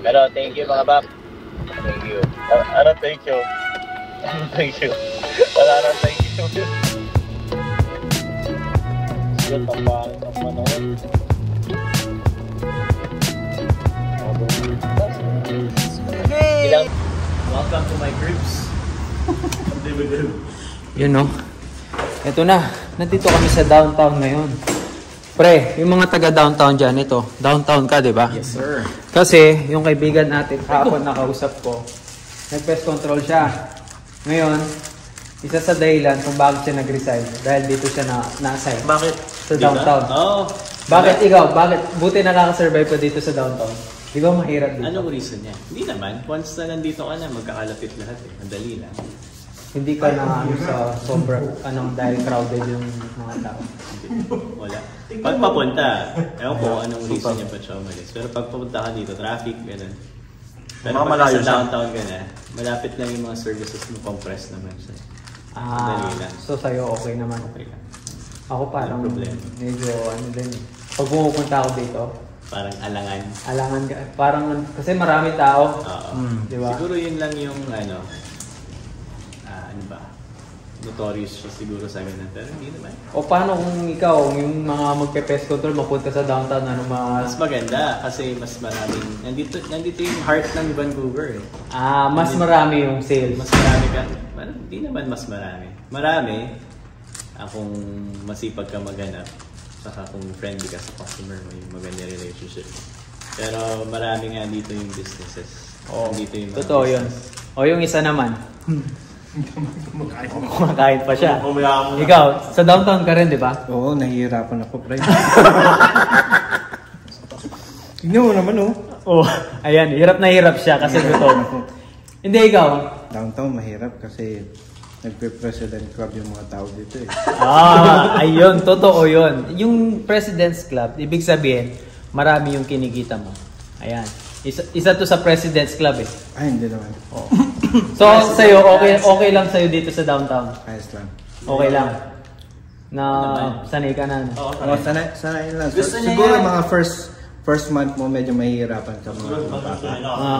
Pero thank you mga bab. Thank you. Ano thank you? Ano thank you? Wala na thank you. Sige, tampangin ng panahon. Ilang? Welcome to my groups. Yun no. Ito na. Nandito kami sa downtown ngayon. Pre, yung mga taga downtown dyan, ito. Downtown ka, di ba? Yes, sir. Kasi, yung kaibigan natin, kahapon nakausap ko, nag-pest control siya. Ngayon, isa sa dahilan kung bakit siya nag-resign, dahil dito siya na-assign. Bakit? Sa downtown. Oo. Bakit ikaw? Bakit? Buti nakaka-survive pa dito sa downtown. Di ba mahirap dito? Anong reason niya? Hindi naman. Once na nandito ka na, magkakalapit lahat eh. Madali lang. Hindi ka na sa sobrang dahil crowded yung mga tao. Wala. Pag papunta, ewan ko anong reason niya pa siya umalis. Pero pag papunta ka dito, traffic, gano'n. Pero pag sa downtown ka na, malapit lang yung mga services mo, compress naman siya. Madali lang. So sa'yo okay naman. Okay lang. Ako parang medyo din. Pag pumupunta ako dito, parang alangan. Alangan ka. Parang, kasi maraming tao. Oo. Diba? Siguro yun lang yung ano ba? Notorious siya siguro sa ganun. Pero hindi naman. O paano kung ikaw, yung mga magpe-pest control, mapunta sa downtown, mas maganda kasi mas maraming, nandito yung heart ng Vancouver eh. Mas marami yung sales. Mas marami ka? Hindi naman mas marami. Marami, kung masipag ka maghanap, saka kung friendly ka sa customer mo, yung maganda relationship. Pero marami nga dito yung businesses. Dito yung totoo yun. O yung isa naman. Kumakain pa siya. Ikaw, sa downtown ka rin, di ba? Oo, nahihirapan ako, pre. Tignan mo naman, oh. Oh, ayan, hirap na hirap siya kasi gutom. Hindi, ikaw? Downtown, mahirap kasi nagpe-president club yung mga tao dito eh. Ayun, totoo yun. Yung President's Club, ibig sabihin, marami yung kinikita mo. Ayan. Isa to sa President's Club eh. Ay, hindi naman. Oh. So, sa'yo, okay lang sa'yo dito sa downtown? Ayos lang. Okay lang? Na sanay ka na? Oo, sanay lang. Siguro mga first month mo medyo mahihirapan ka mga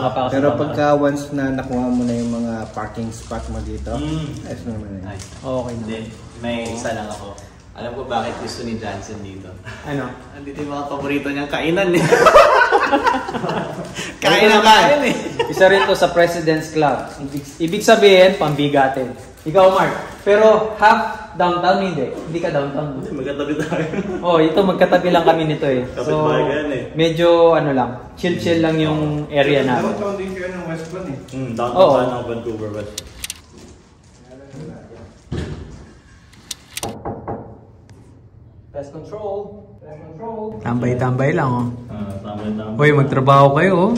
kapaka. Pero pagka once na nakuha mo na yung mga parking spot mo dito, ayos na naman eh. Okay na. May isa lang ako. Alam ko bakit gusto ni Johnson dito. Ano? Andito yung mga paborito niyang kainan eh. Kain eh. Isa rin to sa President's Club. Ibig sabihin, pambigatin. Ikaw, Mark. Pero half downtown, hindi. Hindi ka downtown. Magkatabi tayo. Ito magkatabi lang kami nito eh. So, medyo lang. Chill lang yung area na. Downtown din kayo ng West Van eh. Downtown ng Vancouver West. Pest control. Tambay-tambay lang oh. Tambay-tambay. Hoy, magtrabaho kayo oh.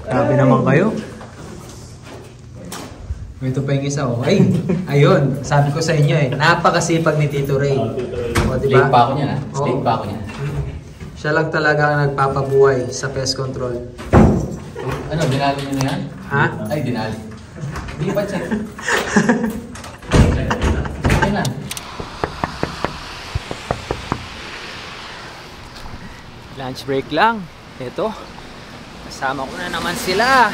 Grabe naman kayo. Ito pa yung isa oh. Ayun. Sabi ko sa inyo eh. Napakasipag ni Tito Ray. Diba? Slave pa ako niyan ha? Slave pa ako niyan. Siya lang talaga ang nagpapabuhay sa pest control. Ano, dinali niyo na yan? Ha? Ay, dinali. Hindi pa check. Okay na. Lunch break lang. Ito. Kasama ko na naman sila.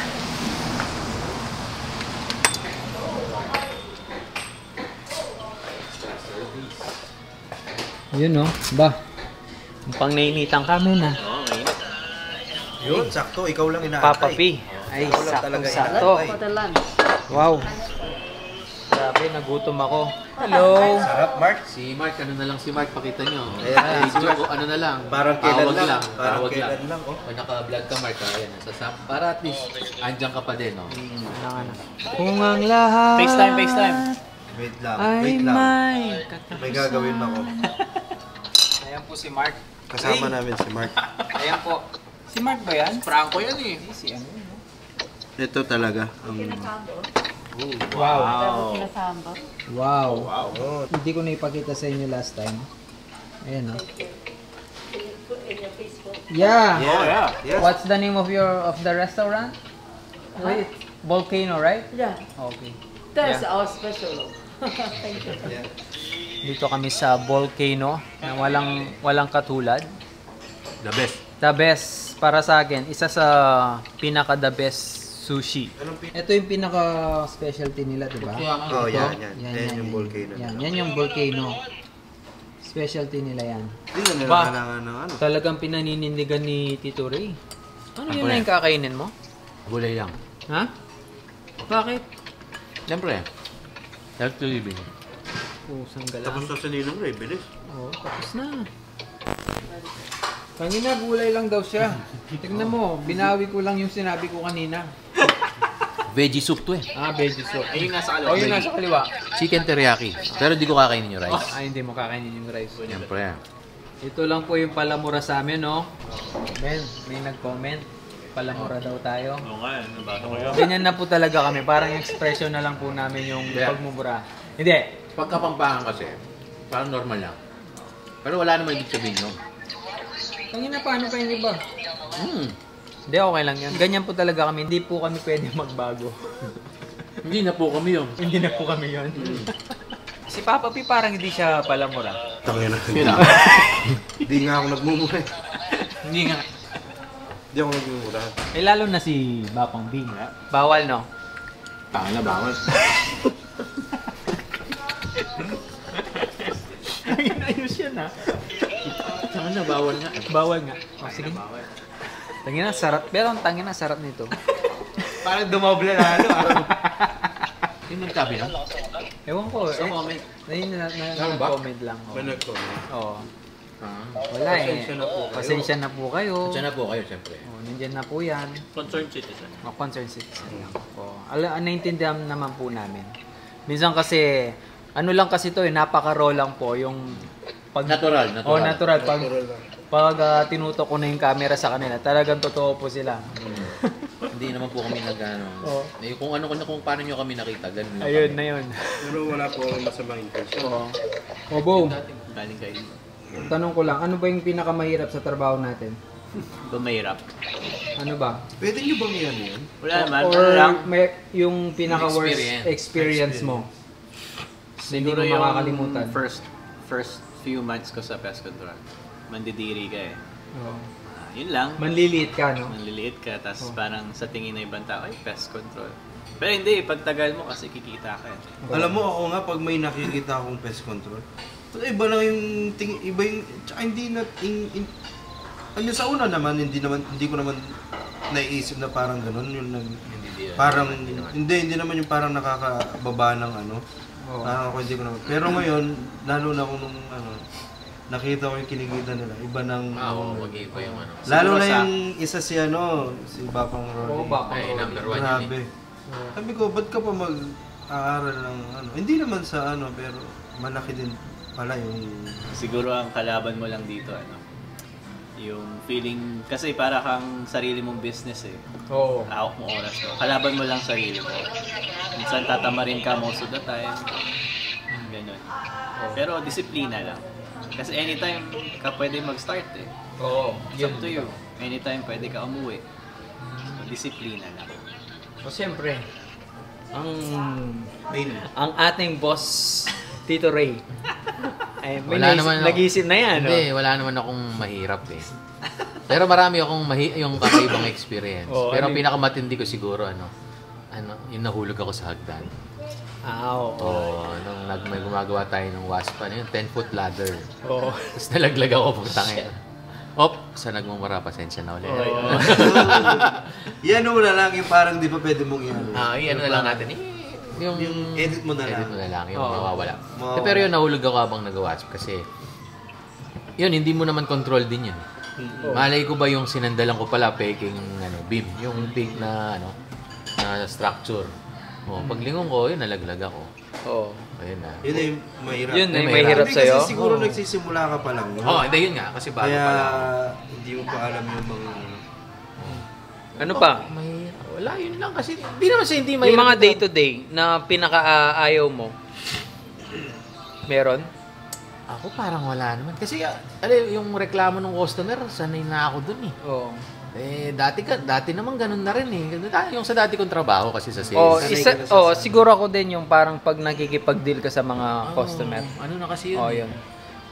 Yun no. Ba. Pang nainitan kami na. Yun, sakto. Ikaw lang inaantay. Papa P. Ay, sakto. Wow. Grabe, nagutom ako. Hello. Sarap, Mark. Si Mark, ano na lang si Mark, pakita nyo. Ayan, Ano na lang. Parang kailan lang. Tawag lang. Oh. Pag naka-vlog ka, Mark, ayan. Para at least, andyan ka pa din, no? Kung ang lahat FaceTime. Wait lang. ay may May gagawin ako. Ayan po si Mark. Kasama namin si Mark. Ayan po. Si Mark ba yan? Franco yan eh. Si ano yun? Ito talaga. Wow. Wow. Oh. Hindi ko na ipakita sa inyo last time. Ayan o. Yeah. Yes. What's the name of the restaurant? Wait, Volcano, right? Yeah, Okay. that's Yeah. our special. Thank you. Dito kami sa Volcano na walang katulad. The best. The best para sa akin, isa sa pinaka-the best sushi. Ito yung pinaka-specialty nila, di ba? Oh, yan. Yan yung volcano. Yan yung volcano. Specialty nila yan. Hindi na Ba? kailangan ng ano. Talagang pinaninindigan ni Tito Ray. Ano yun na yung kakainin mo? Gulay lang. Ha? Bakit? Siyempre. Health to living. Pusang gala. Tapos na sa Ninong Ray, bilis. Oo, tapos na. Kanina, gulay lang daw siya. Tignan mo, binawi ko lang yung sinabi ko kanina. Veggie soup to eh. Ah, veggie soup. Ayun nasa kaliwa. Oh, yun nasa kaliwa. Chicken teriyaki. Pero di ko kakainin yung rice. Ay, hindi mo kakainin yung rice. Siyempre. Ito lang po yung palamura sa amin, no? Men, may nag-comment. Palamura daw tayo. Oo nga, nabasa ko yun. Ganyan na po talaga kami. Parang expression na lang po namin yung pagmumura. Hindi. Pagkapampangan kasi, parang normal lang. Pero wala naman ibig sabihin yun. Kanina, paano pa yung iba? Hindi, okay lang yan. Ganyan po talaga kami. Hindi po kami pwede magbago. Hindi na po kami yun. Hindi na po kami yun. Si Papa P parang hindi siya palamura. Tangina. Yun ah. Hindi nga ako nagmumura. Hindi nga. Hindi ako nagmumura. Eh lalo na si Bapang Bing. Bawal, no? Tanga na bawal. Ayos yan, ha? Tanga na bawal nga. Bawal nga. O, sige. Tangina, sarap. Pero ang tangina, sarap nito. Parang dumoble na, ano? Yung nagsabi na? Ewan ko. Sa comment. Nag-comment lang. May nag-comment. Oo. Ah. Wala eh. Pasensya na po kayo. Diyan na po kayo, siyempre. Oh, nandiyan na po yan. Concerned citizen. Concerned citizen lang. Oh, naintindihan naman po namin. Minsan kasi, ano lang kasi to eh, napaka-raw lang po yung Natural. Oh, natural. Pag tinutok ko na yung camera sa kanila, talagang totoo po sila. Hindi naman po kami nag-ano. Oo. Eh, kung paano nyo kami nakita, ganun lang Ayun kami. na yun. Pero wala po akong masamang intention. Oo. Oh, Bo, Galing kayo. tanong ko lang, ano ba yung pinakamahirap sa trabaho natin? Ito mahirap. Ano ba? Pwede nyo bang yan? Wala naman. Or Ano lang. may, yung pinaka-worst Experience. experience mo? Hindi mo Siguro yung makakalimutan. first few months ko sa pest control. Mandidiri ka eh. Oo. Yun lang. Manliliit ka, no? Manliliit ka, tapos parang sa tingin ng ibang tao, ay, pest control. Pero hindi, pagtagal mo kasi kikita ka eh. Alam mo ako nga pag may nakikita akong pest control, iba na yung iba yung tsaka hindi na ano sa una naman hindi ko naman naiisip na parang ganoon yung parang hindi naman yung parang nakakababa ng ano. Oo. Parang ako hindi ko naman. Pero ngayon lalo na kung nung ano nakita ko yung kinikitan nila, iba ng mag-iba yung ano. lalo Siguro na sa- yung isa si ano, si Bapang Rolly. Oo, Bapang Ay, Rolly. number one yun Grabe. eh. Sabi ko, ba't ka pa mag-aaral ng ano? Hindi naman sa ano, pero malaki din pala yung... Siguro ang kalaban mo lang dito, ano, yung feeling, kasi para kang sarili mong business eh. Oo. Hawak mo oras mo. Kalaban mo lang sarili mo. Minsan tatamarin ka most of the time. Ganun. Pero disiplina lang. Kasi anytime ka pwede mag-start eh. Oo. It's up to you. Anytime pwede ka umuwi. So, disiplina lang. O siyempre, Main. ang ating boss, Tito Ray. Ay, may Wala naman ako. nag-isip na yan, no? Hindi, wala naman akong mahirap eh. Pero marami akong yung kakaibang experience. Oo, Pero ano ang pinakamatindi ko siguro, yung nahulog ako sa hagdan. Oo. Nung may gumagawa tayo ng wasp, yung 10-foot ladder. Oo. Tapos nalaglag ako pagtangin. Sa nagmumura, pasensya na ulit. Yan na lang yung parang di pa pwede mong yan. Ano na lang natin, yung Edit mo na lang. edit mo na lang, yung Oo. mawawala. Mawawala. Pero yun, nahulog ako habang nag-wasp kasi yun, hindi mo naman control din yun. Malay ko ba yung sinandalan ko pala peking beam, yung big na na structure. Paglingon ko, yun, nalaglag ako. Oo. Ayun na. Yun ay mahirap. Yun ay May may hirap Hindi sa'yo. kasi siguro nagsisimula ka pa lang. Hindi yun nga, kasi bago Kaya pa lang. hindi mo pa alam yung mga... Ano pa? Wala, yun lang kasi hindi naman siya hindi Yung mahirap. mga day-to-day na pinaka-ayaw mo, meron? Ako parang wala naman. Kasi yung reklamo ng customer, sanay na ako dun eh. Oo. Dati naman ganun na rin eh. Yung sa dati kong trabaho kasi sa sales. Siguro ako din yung parang pag nakikipag-deal ka sa mga customer. Ano na kasi yun. Oh, yun.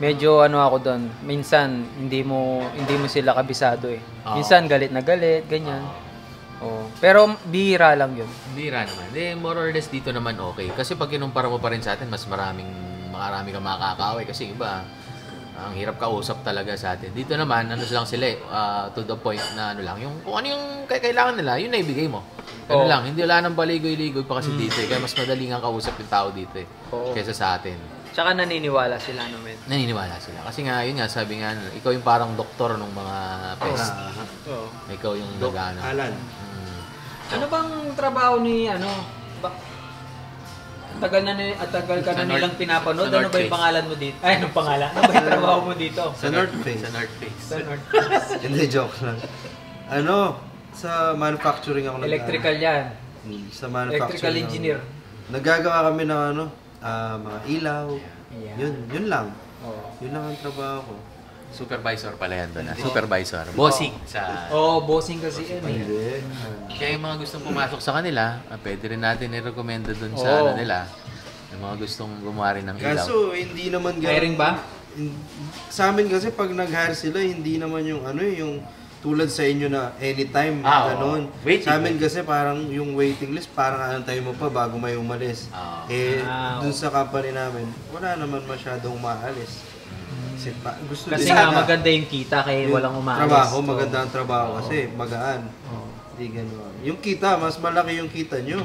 medyo ano ako doon. Minsan hindi mo sila kabisado eh. Minsan galit na galit, ganyan. Oh. Pero bihira lang 'yun. Bihira naman. More or less dito naman okay. Kasi pag kinumpara mo pa rin sa atin, mas marami kang makakaaway kasi iba ang hirap kausap talaga sa atin. Dito naman, ano lang sila to the point na ano lang, yung kung ano yung kailangan nila, yun na ibigay mo. Ano lang, hindi wala nang baligoy-ligoy pa kasi dito eh. Kaya mas madali nga kausap yung tao dito eh. Kaysa sa atin. Tsaka naniniwala sila naman. Naniniwala sila. Kasi nga, yun nga, sabi nga, ikaw yung parang doktor ng mga pest. Ikaw yung nag-ano. Alan. Ano bang trabaho ni tagal ka na nilang pinapanood. Ano ba yung pangalan mo dito? Ay, anong pangalan? Ano ba yung trabaho mo dito? Sa North Face. Sa North Face. Hindi, joke lang. Sa manufacturing ako Electrical yan. Sa manufacturing. Electrical engineer. Nagagawa kami ng mga ilaw. Yeah. Yun lang. Yun lang ang trabaho ko. Supervisor pala yan doon. Supervisor. Bossing sa... bossing kasi yan. Kaya yung mga gustong pumasok sa kanila, pwede rin natin i-recommenda doon sa ano nila. Yung mga gustong gumawa rin ng ilaw. Kaso, hindi naman ganun. Hiring ba? Sa amin kasi pag nag-hire sila, hindi naman yung yung tulad sa inyo na anytime, gano'n. Sa amin kasi parang yung waiting list, parang antayin mo pa bago may umalis. Dun sa company namin, wala naman masyadong maalis. Kasi nga maganda yung kita kaya walang umaalis. Maganda ang trabaho kasi magaan. Hindi gano'n. Yung kita, mas malaki yung kita nyo.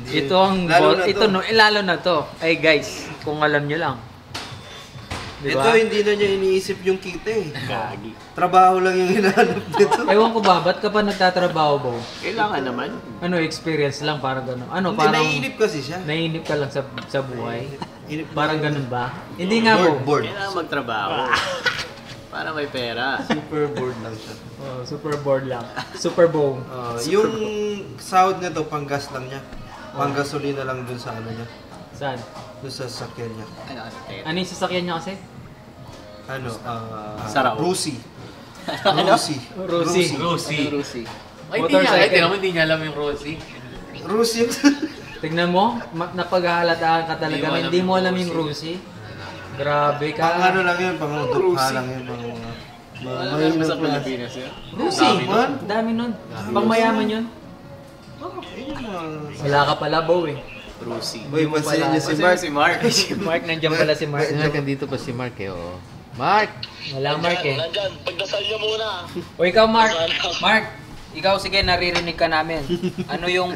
Ito ang lalo na to. Ay guys, kung alam nyo lang. Diba? Ito hindi na niya iniisip yung kita eh. Trabaho lang yung hinahanap dito. Ewan ko ba, ba't ka pa nagtatrabaho ba? Kailangan naman. Experience lang, parang gano'n. Naiinip kasi siya. Naiinip ka lang sa buhay. Parang ganun ba? Hindi nga po. Bored. Kailangan magtrabaho. Para may pera. Super bored lang siya. Super bored lang. Super bow. Yung sahod niya to, panggas lang niya. Panggasolina lang dun sa ano niya. Saan? Dun sa sasakyan niya. Ano yung sasakyan niya kasi? Sarao. Rusi. Rusi. Ay, hindi niya alam yung Rosie. Rusi yung... Tignan mo, napaghahalataan ka talaga. Hindi mo alam yung Rusi. Grabe ka. Pang lang yun, pang dukha lang yun. Alam mo sa Pilipinas yun? Rusi. Dami nun. Pang mayaman yun. Wala ka pala, Bo eh. Rusi. Boy, pansin niyo si Mark. Si Mark. Mark, nandiyan pala si Mark. Nandito pa si Mark eh, oo. Mark! Wala Mark eh. Nandyan, pagdasal niyo muna. O ikaw Mark. Mark, ikaw sige, naririnig ka namin. Ano yung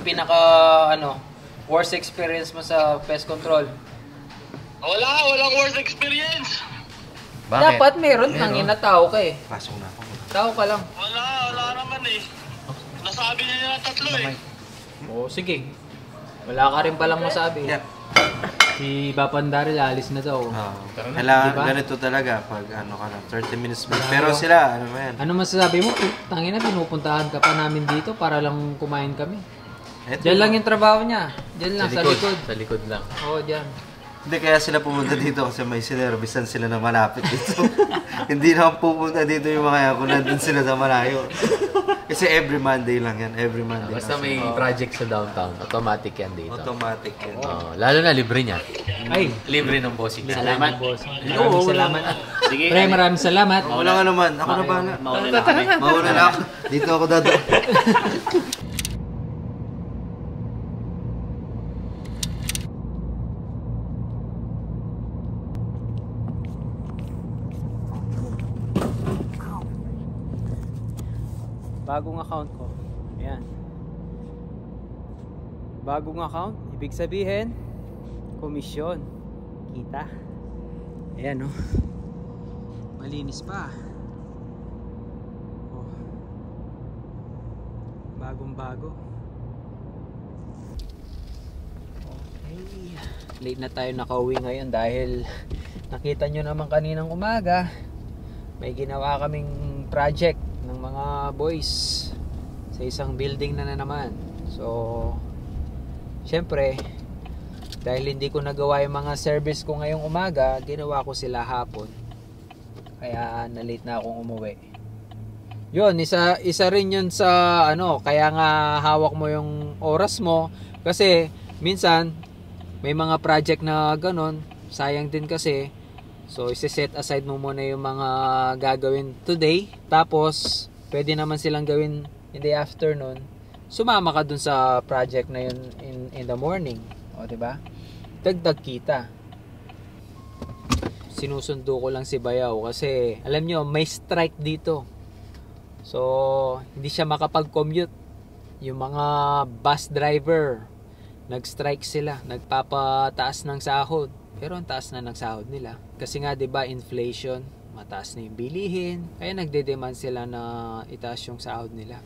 worst experience mo sa pest control? Walang worst experience. Bakit? Dapat meron kang tao ka eh. Pasok na ako. Tao ka lang. Wala naman eh. Nasabi niya na tatlo eh. Oo, sige. Wala ka rin palang masabi. Yeah. Si Bapandaril, alis na daw. Kailangan Diba? ganito talaga pag ka lang, 30 minutes break. Pero sila, ba yan? Ano masasabi mo? Tangina, pinupuntahan ka pa namin dito para lang kumain kami. Diyan lang yung trabaho niya. Diyan lang, sa likod. Sa likod lang. Oo, diyan. Hindi, kaya sila pumunta dito kasi may sinervisan sila na malapit dito. Hindi na pupunta dito yung mga yan kung nandun sila sa malayo. Kasi every Monday lang yan, every Monday. Basta may project sa downtown, automatic yan dito. Automatic yan. Lalo na libre niya. Ay, Libre ng bossing. Salamat. boss. Maraming salamat. Sige. Pre, maraming salamat. Wala nga naman, ako na bahala. Mauna na kami. Mauna na ako. Dito ako dadaan. Bagong account ko. Ayan. Bagong account, ibig sabihin, komisyon. Kita. Ayan, oh. Malinis pa. Oh. Bagong bago. Okay. Late na tayo nakauwi ngayon dahil nakita nyo naman kaninang umaga may ginawa kaming project ng mga boys sa isang building na naman. So syempre dahil hindi ko nagawa yung mga service ko ngayong umaga, ginawa ko sila hapon, kaya na-late na akong umuwi. Yun, isa rin yun sa kaya nga hawak mo yung oras mo, kasi minsan may mga project na ganon, sayang din kasi So, isi-set aside mo muna yung mga gagawin today. Tapos, pwede naman silang gawin in the afternoon. Sumama ka dun sa project na yun in the morning. O, diba? Dagdag kita. Sinusundo ko lang si Bayaw kasi, alam nyo, may strike dito. So, hindi siya makapag-commute. Yung mga bus driver, nag-strike sila, nagpapataas ng sahod. Pero ang taas na ng sahod nila. Kasi nga 'di ba inflation, mataas na yung bilihin. Kaya nagde-demand sila na itaas yung sahod nila.